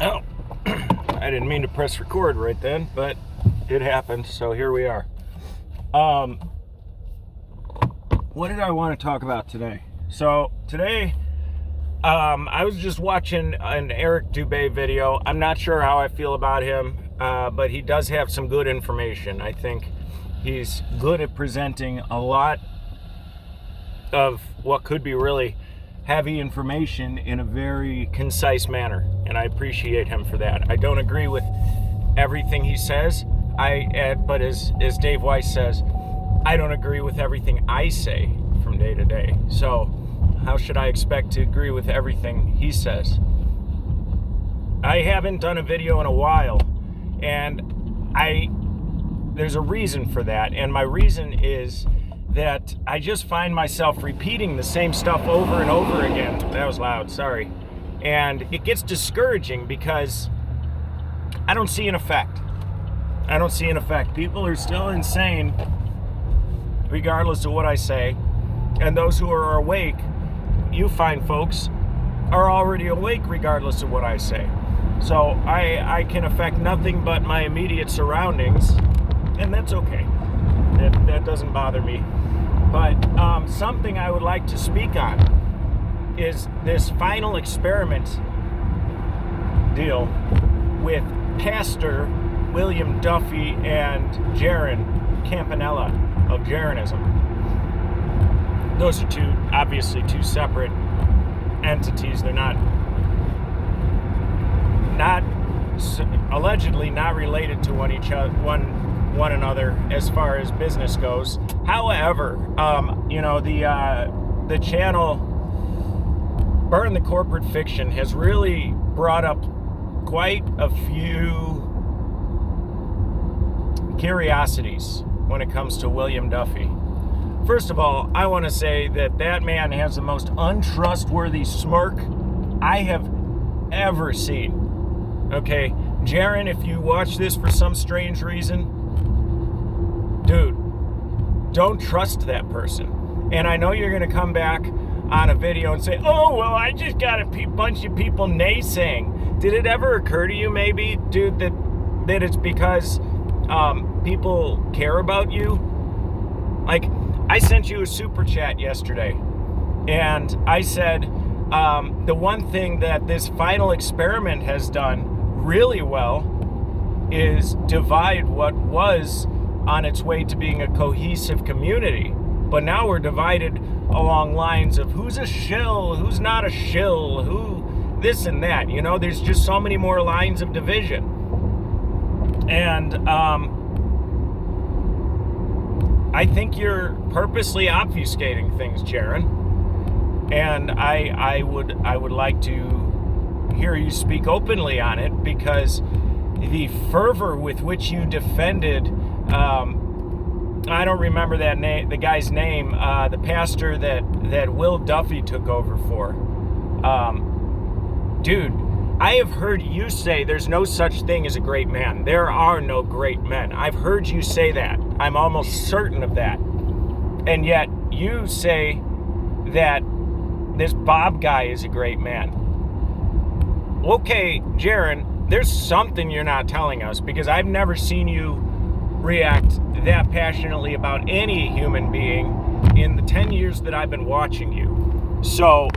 Well, I didn't mean to press record right then, but it happened, so here we are. What did I want to talk about today? So today, I was just watching an Eric Dubé video. I'm not sure how I feel about him, but he does have some good information. I think he's good at presenting a lot of what could be really heavy information in a very concise manner, and I appreciate him for that. I don't agree with everything he says, but as Dave Weiss says, I don't agree with everything I say from day to day. So how should I expect to agree with everything he says? I haven't done a video in a while, and there's a reason for that, and my reason is that I just find myself repeating the same stuff over and over again. That was loud, sorry. And it gets discouraging because I don't see an effect. People are still insane regardless of what I say. And those who are awake, you fine folks, are already awake regardless of what I say. So I can affect nothing but my immediate surroundings, and that's okay. That doesn't bother me. But something I would like to speak on is this final experiment deal with Pastor William Duffy and Jaron Campanella of Jaronism. Those are obviously two separate entities. They're not allegedly not related to one another as far as business goes. However, the channel Burn the Corporate Fiction has really brought up quite a few curiosities when it comes to William Duffy. First of all, I want to say that man has the most untrustworthy smirk I have ever seen. Okay, Jaron, if you watch this for some strange reason, dude, don't trust that person. And I know you're going to come back on a video and say, oh, well, I just got a bunch of people naysaying. Did it ever occur to you maybe, dude, that it's because people care about you? Like, I sent you a super chat yesterday, and I said the one thing that this final experiment has done really well is divide what was on its way to being a cohesive community. But now we're divided along lines of who's a shill, who's not a shill, who this and that. You know, there's just so many more lines of division. And I think you're purposely obfuscating things, Jaron. And I would like to hear you speak openly on it, because the fervor with which you defended I don't remember the guy's name, the pastor that Will Duffy took over for. Dude, I have heard you say there's no such thing as a great man. There are no great men. I've heard you say that. I'm almost certain of that. And yet you say that this Bob guy is a great man. Okay, Jaron, there's something you're not telling us, because I've never seen you react that passionately about any human being in the 10 years that I've been watching you. So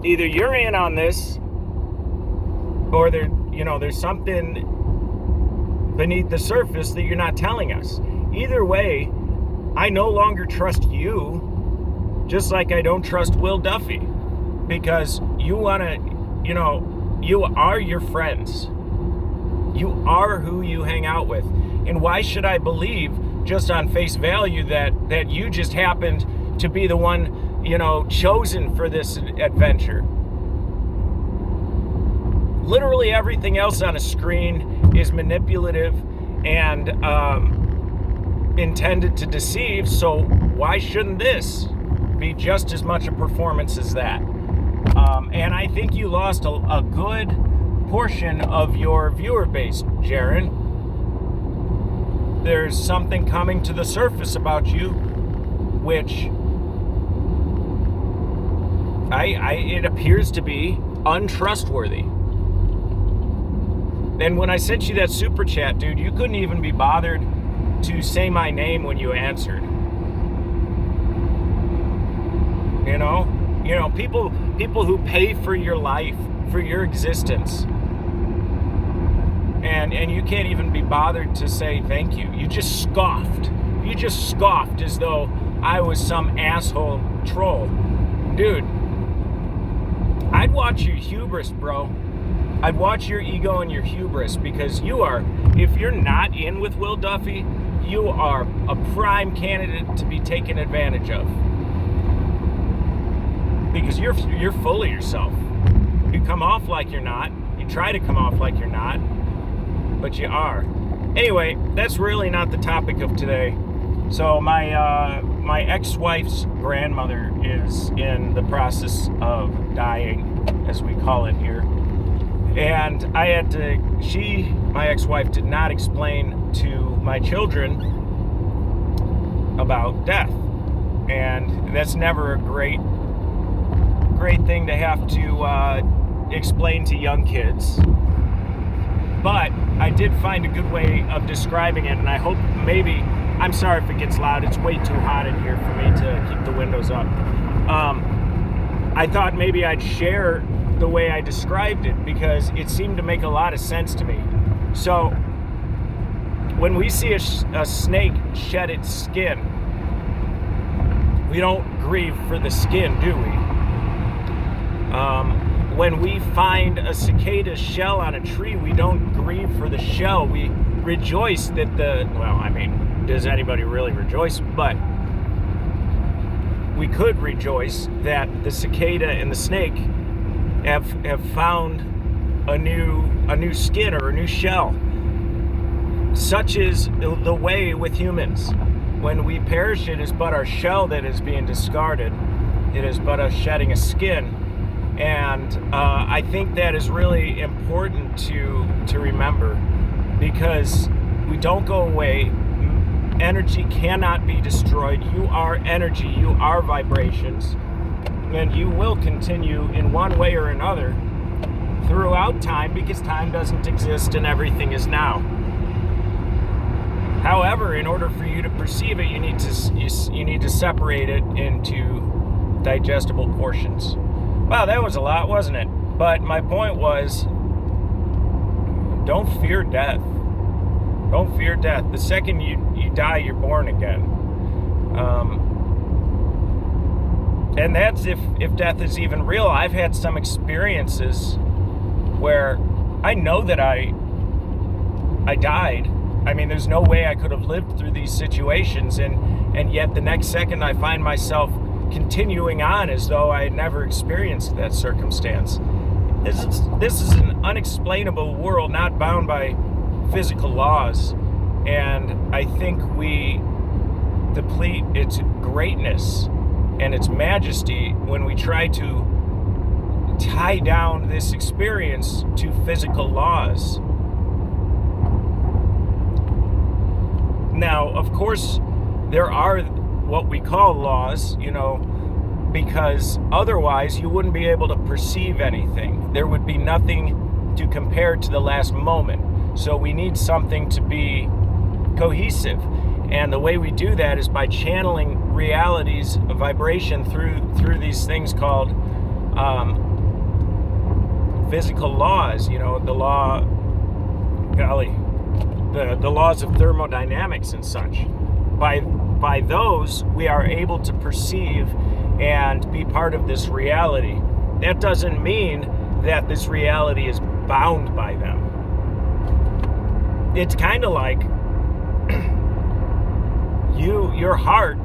either you're in on this, or there's something beneath the surface that you're not telling us. Either way, I no longer trust you, just like I don't trust Will Duffy, because you are your friends. You are who you hang out with. And why should I believe just on face value that you just happened to be the one, chosen for this adventure? Literally everything else on a screen is manipulative and intended to deceive, so why shouldn't this be just as much a performance as that? And I think you lost a good portion of your viewer base, Jaron. There's something coming to the surface about you, which it appears to be untrustworthy. And when I sent you that super chat, dude, you couldn't even be bothered to say my name when you answered. You know, people who pay for your life, for your existence, and you can't even be bothered to say thank you. You just scoffed. You just scoffed as though I was some asshole troll. Dude, I'd watch your hubris, bro. I'd watch your ego and your hubris, because you are, if you're not in with Will Duffy, you are a prime candidate to be taken advantage of. Because you're full of yourself. You come off like you're not. You try to come off like you're not, but you are. Anyway, that's really not the topic of today. So my ex-wife's grandmother is in the process of dying, as we call it here. And I had to, my ex-wife did not explain to my children about death. And that's never a great thing to have to explain to young kids. But I did find a good way of describing it, and I hope maybe, I'm sorry if it gets loud, it's way too hot in here for me to keep the windows up. I thought maybe I'd share the way I described it, because it seemed to make a lot of sense to me. So when we see a snake shed its skin, we don't grieve for the skin, do we? When we find a cicada shell on a tree, we don't grieve for the shell. We rejoice that does anybody really rejoice? But we could rejoice that the cicada and the snake have found a new skin or a new shell. Such is the way with humans. When we perish, it is but our shell that is being discarded. It is but us shedding a skin. And I think that is really important to remember, because we don't go away. Energy cannot be destroyed. You are energy. You are vibrations. And you will continue in one way or another throughout time, because time doesn't exist and everything is now. However, in order for you to perceive it, you need to separate it into digestible portions. Wow, that was a lot, wasn't it? But my point was, don't fear death. Don't fear death. The second you die, you're born again. And that's if death is even real. I've had some experiences where I know that I died. I mean, there's no way I could have lived through these situations, and yet the next second I find myself continuing on as though I had never experienced that circumstance. This is an unexplainable world, not bound by physical laws, and I think we deplete its greatness and its majesty when we try to tie down this experience to physical laws. Now, of course, there are what we call laws, because otherwise you wouldn't be able to perceive anything. There would be nothing to compare to the last moment. So we need something to be cohesive. And the way we do that is by channeling reality's vibration through these things called physical laws, the laws of thermodynamics and such. By those, we are able to perceive and be part of this reality. That doesn't mean that this reality is bound by them. It's kind of like your heart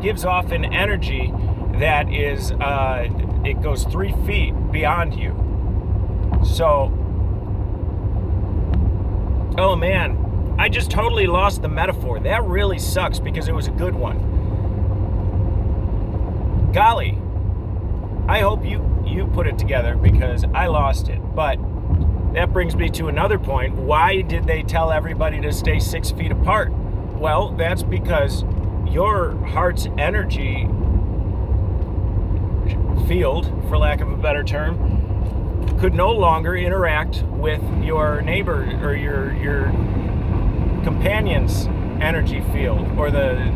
gives off an energy that is, it goes 3 feet beyond you. So, oh man, I just totally lost the metaphor. That really sucks, because it was a good one. Golly, I hope you put it together, because I lost it. But that brings me to another point. Why did they tell everybody to stay 6 feet apart? Well, that's because your heart's energy field, for lack of a better term, could no longer interact with your neighbor or your companion's energy field, or the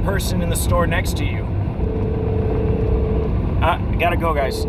person in the store next to you. I gotta go, guys.